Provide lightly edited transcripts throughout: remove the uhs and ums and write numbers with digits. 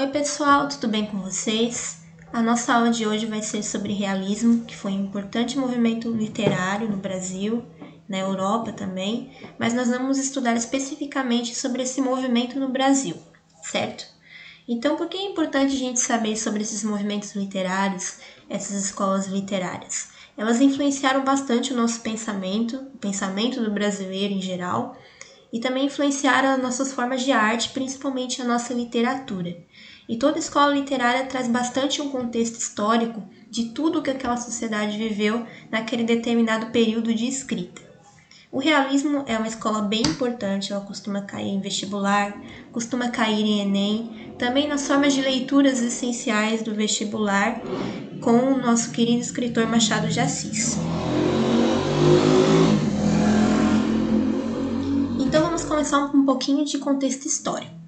Oi pessoal, tudo bem com vocês? A nossa aula de hoje vai ser sobre realismo, que foi um importante movimento literário no Brasil, na Europa também, mas nós vamos estudar especificamente sobre esse movimento no Brasil, certo? Então, por que é importante a gente saber sobre esses movimentos literários, essas escolas literárias? Elas influenciaram bastante o nosso pensamento, o pensamento do brasileiro em geral, e também influenciaram as nossas formas de arte, principalmente a nossa literatura. E toda escola literária traz bastante um contexto histórico de tudo que aquela sociedade viveu naquele determinado período de escrita. O realismo é uma escola bem importante, ela costuma cair em vestibular, costuma cair em Enem, também nas formas de leituras essenciais do vestibular, com o nosso querido escritor Machado de Assis. Então vamos começar com um pouquinho de contexto histórico.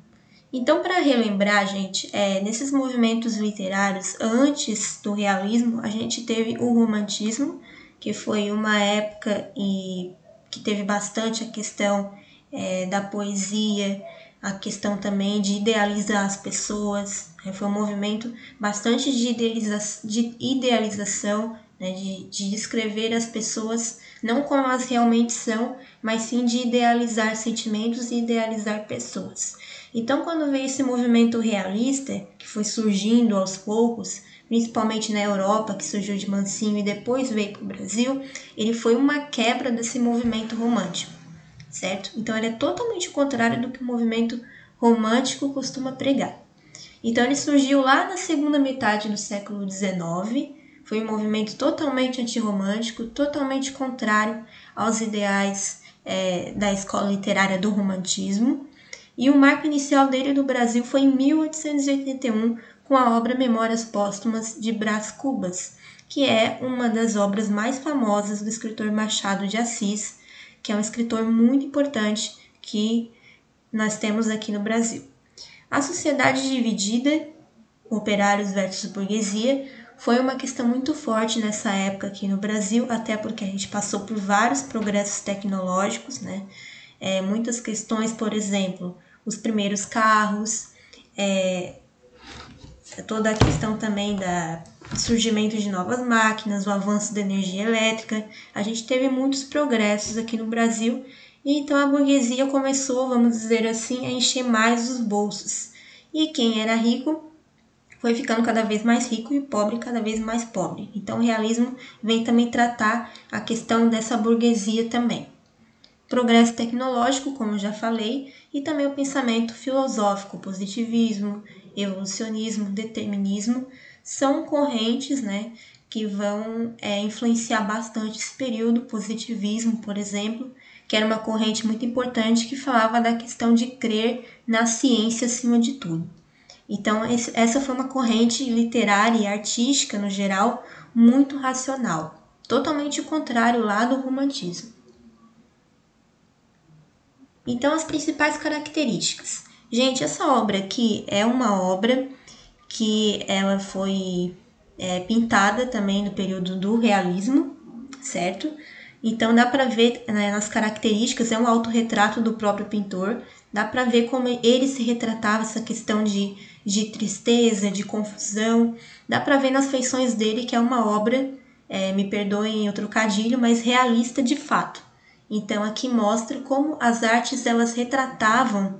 Então, para relembrar, gente, nesses movimentos literários, antes do realismo, a gente teve o romantismo, que foi uma época que teve bastante a questão da poesia, a questão também de idealizar as pessoas. Foi um movimento bastante de idealização, né, de descrever as pessoas não como elas realmente são, mas sim de idealizar sentimentos e idealizar pessoas. Então, quando veio esse movimento realista, que foi surgindo aos poucos, principalmente na Europa, que surgiu de mansinho e depois veio para o Brasil, ele foi uma quebra desse movimento romântico, certo? Então, ele é totalmente o contrário do que o movimento romântico costuma pregar. Então, ele surgiu lá na segunda metade do século XIX, foi um movimento totalmente antirromântico, totalmente contrário aos ideais da escola literária do romantismo. E o marco inicial dele no Brasil foi em 1881, com a obra Memórias Póstumas de Brás Cubas, que é uma das obras mais famosas do escritor Machado de Assis, que é um escritor muito importante que nós temos aqui no Brasil. A sociedade dividida, operários versus burguesia, foi uma questão muito forte nessa época aqui no Brasil, até porque a gente passou por vários progressos tecnológicos, né? Muitas questões, por exemplo, os primeiros carros, toda a questão também do surgimento de novas máquinas, o avanço da energia elétrica. A gente teve muitos progressos aqui no Brasil e então a burguesia começou, vamos dizer assim, a encher mais os bolsos. E quem era rico foi ficando cada vez mais rico e o pobre cada vez mais pobre. Então o realismo vem também tratar a questão dessa burguesia também. Progresso tecnológico, como eu já falei, e também o pensamento filosófico, positivismo, evolucionismo, determinismo, são correntes, né, que vão influenciar bastante esse período. Positivismo, por exemplo, que era uma corrente muito importante que falava da questão de crer na ciência acima de tudo. Então, essa foi uma corrente literária e artística, no geral, muito racional, totalmente o contrário lá do romantismo. Então, as principais características. Gente, essa obra aqui é uma obra que ela foi pintada também no período do realismo, certo? Então, dá para ver, né, nas características, é um autorretrato do próprio pintor, dá para ver como ele se retratava essa questão de tristeza, de confusão, dá para ver nas feições dele que é uma obra, me perdoem o trocadilho, mas realista de fato. Então, aqui mostra como as artes elas retratavam,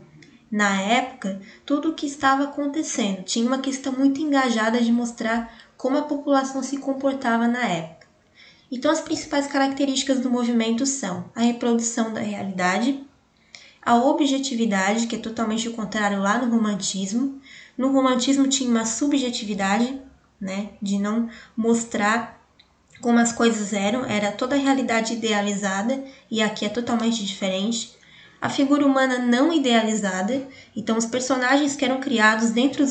na época, tudo o que estava acontecendo. Tinha uma questão muito engajada de mostrar como a população se comportava na época. Então, as principais características do movimento são a reprodução da realidade, a objetividade, que é totalmente o contrário lá no romantismo. No romantismo tinha uma subjetividade, né, de não mostrar como as coisas eram, era toda a realidade idealizada, e aqui é totalmente diferente. A figura humana não idealizada, então os personagens que eram criados dentro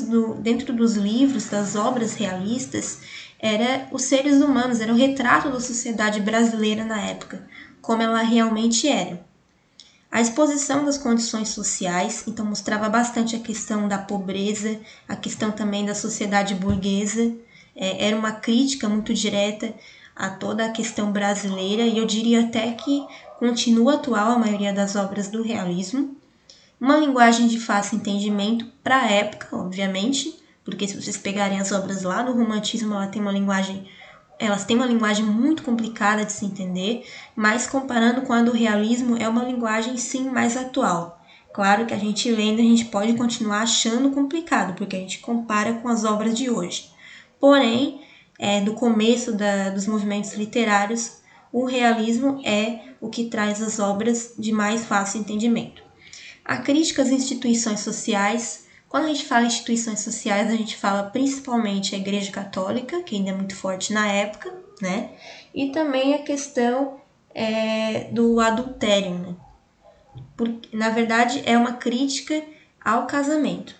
dos livros, das obras realistas, eram os seres humanos, era o retrato da sociedade brasileira na época, como ela realmente era. A exposição das condições sociais, então mostrava bastante a questão da pobreza, a questão também da sociedade burguesa, era uma crítica muito direta a toda a questão brasileira, e eu diria até que continua atual a maioria das obras do realismo. uma linguagem de fácil entendimento para a época, obviamente, porque se vocês pegarem as obras lá do romantismo, elas têm uma linguagem muito complicada de se entender, mas comparando com a do realismo, é uma linguagem sim mais atual. Claro que a gente lendo, a gente pode continuar achando complicado, porque a gente compara com as obras de hoje. Porém, do começo dos movimentos literários, o realismo é o que traz as obras de mais fácil entendimento. A crítica às instituições sociais. Quando a gente fala em instituições sociais, a gente fala principalmente a Igreja Católica, que ainda é muito forte na época, né? E também a questão do adultério, né? Porque, na verdade, é uma crítica ao casamento.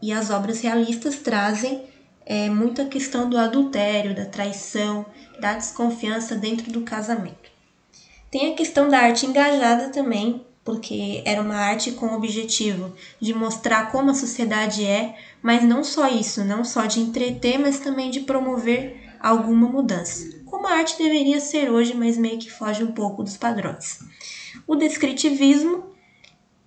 E as obras realistas trazem muito a questão do adultério, da traição, da desconfiança dentro do casamento. Tem a questão da arte engajada também, porque era uma arte com o objetivo de mostrar como a sociedade é, mas não só isso, não só de entreter, mas também de promover alguma mudança. Como a arte deveria ser hoje, mas meio que foge um pouco dos padrões. O descritivismo,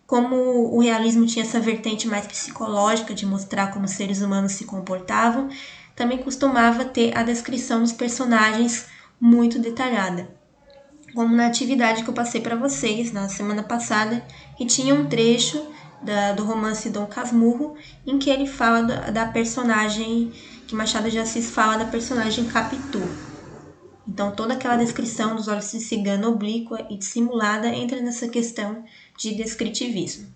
como o realismo tinha essa vertente mais psicológica de mostrar como os seres humanos se comportavam, também costumava ter a descrição dos personagens muito detalhada. Como na atividade que eu passei para vocês na semana passada, que tinha um trecho do romance Dom Casmurro, em que ele fala da personagem, que Machado de Assis fala da personagem Capitu. Então toda aquela descrição dos olhos de cigana oblíqua e dissimulada entra nessa questão de descritivismo.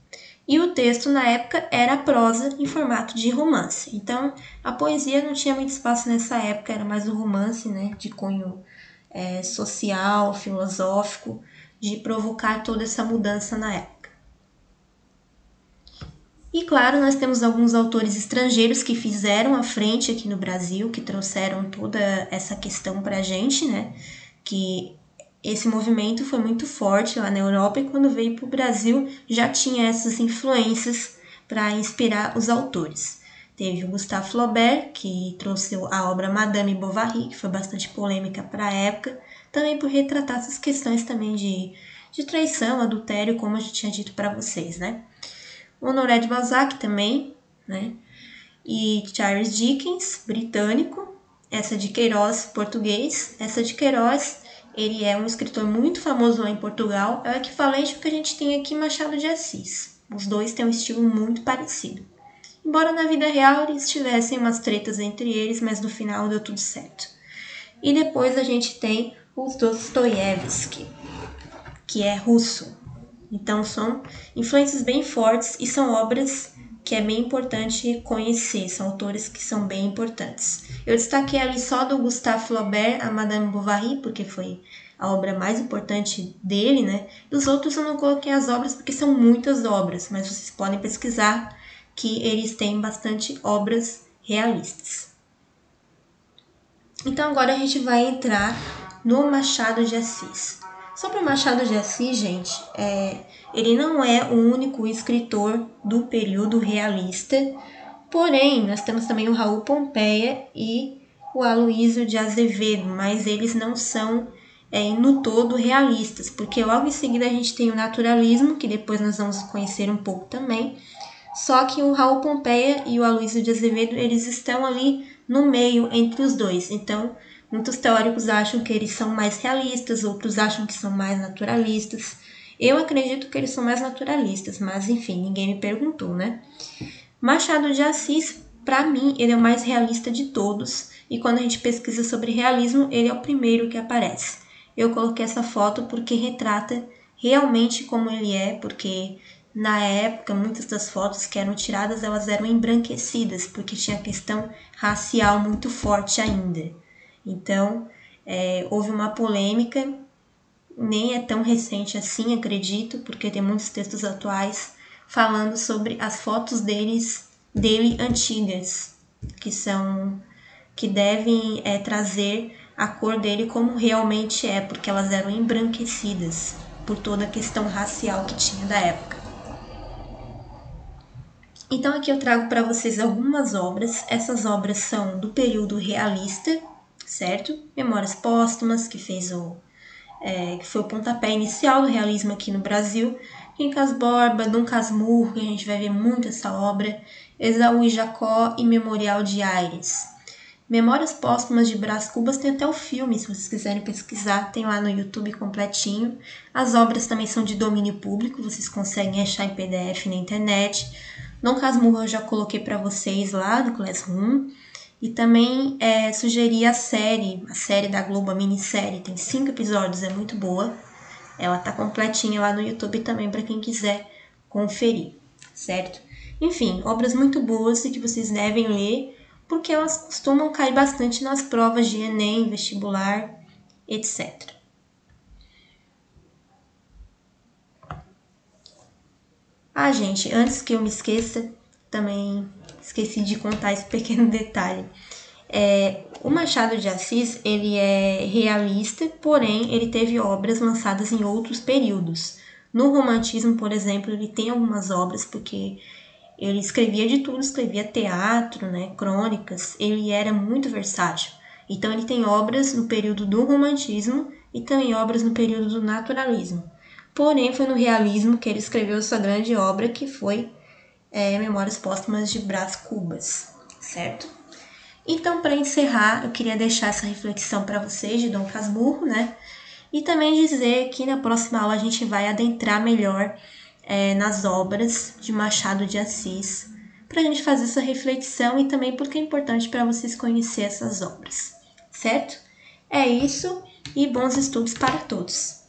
E o texto na época era prosa em formato de romance. Então a poesia não tinha muito espaço nessa época, era mais um romance, né, de cunho social, filosófico, de provocar toda essa mudança na época. E claro, nós temos alguns autores estrangeiros que fizeram a frente aqui no Brasil, que trouxeram toda essa questão para a gente, né? Que esse movimento foi muito forte lá na Europa e quando veio para o Brasil já tinha essas influências para inspirar os autores. Teve o Gustave Flaubert, que trouxe a obra Madame Bovary, que foi bastante polêmica para a época, também por retratar essas questões também de traição, adultério, como eu já tinha dito para vocês, né? Honoré de Balzac também, né? E Charles Dickens, britânico. Essa de Queiroz, português. Essa de Queiroz, ele é um escritor muito famoso lá em Portugal. É o equivalente ao que a gente tem aqui em Machado de Assis. Os dois têm um estilo muito parecido. Embora na vida real eles tivessem umas tretas entre eles, mas no final deu tudo certo. E depois a gente tem o Dostoiévski, que é russo. Então são influências bem fortes e são obras que é bem importante conhecer, são autores que são bem importantes. Eu destaquei ali só do Gustave Flaubert, a Madame Bovary, porque foi a obra mais importante dele, né? Dos outros eu não coloquei as obras porque são muitas obras, mas vocês podem pesquisar que eles têm bastante obras realistas. Então agora a gente vai entrar no Machado de Assis. Sobre o Machado de Assis, gente, ele não é o único escritor do período realista, porém, nós temos também o Raul Pompeia e o Aloísio de Azevedo, mas eles não são no todo realistas, porque logo em seguida a gente tem o naturalismo, que depois nós vamos conhecer um pouco também, só que o Raul Pompeia e o Aloísio de Azevedo, eles estão ali no meio entre os dois, então muitos teóricos acham que eles são mais realistas, outros acham que são mais naturalistas. Eu acredito que eles são mais naturalistas, mas enfim, ninguém me perguntou, né? Machado de Assis, para mim, ele é o mais realista de todos, e quando a gente pesquisa sobre realismo, ele é o primeiro que aparece. Eu coloquei essa foto porque retrata realmente como ele é, porque na época, muitas das fotos que eram tiradas, elas eram embranquecidas, porque tinha questão racial muito forte ainda. Então, houve uma polêmica, nem é tão recente assim, acredito, porque tem muitos textos atuais falando sobre as fotos dele antigas, que devem trazer a cor dele como realmente é, porque elas eram embranquecidas por toda a questão racial que tinha da época. Então aqui eu trago para vocês algumas obras. Essas obras são do período realista, certo? Memórias Póstumas, que foi o pontapé inicial do realismo aqui no Brasil. Quincas Borba, Dom Casmurro, que a gente vai ver muito essa obra, Esaú e Jacó e Memorial de Aires. Memórias Póstumas de Brás Cubas tem até o filme, se vocês quiserem pesquisar, tem lá no YouTube completinho. As obras também são de domínio público, vocês conseguem achar em PDF na internet. Dom Casmurro eu já coloquei para vocês lá no Classroom. E também sugeri a série da Globo, a minissérie, tem 5 episódios, é muito boa. Ela tá completinha lá no YouTube também para quem quiser conferir, certo? Enfim, obras muito boas e que vocês devem ler, porque elas costumam cair bastante nas provas de Enem, vestibular, etc. Ah, gente, antes que eu me esqueça, também esqueci de contar esse pequeno detalhe. O Machado de Assis, ele é realista, porém ele teve obras lançadas em outros períodos. No romantismo, por exemplo, ele tem algumas obras, porque ele escrevia de tudo, escrevia teatro, né, crônicas, ele era muito versátil. Então ele tem obras no período do romantismo e também obras no período do naturalismo. Porém, foi no realismo que ele escreveu sua grande obra, que foi Memórias Póstumas de Brás Cubas, certo? Então, para encerrar, eu queria deixar essa reflexão para vocês de Dom Casmurro, né? E também dizer que na próxima aula a gente vai adentrar melhor nas obras de Machado de Assis, para a gente fazer essa reflexão e também porque é importante para vocês conhecer essas obras, certo? É isso e bons estudos para todos!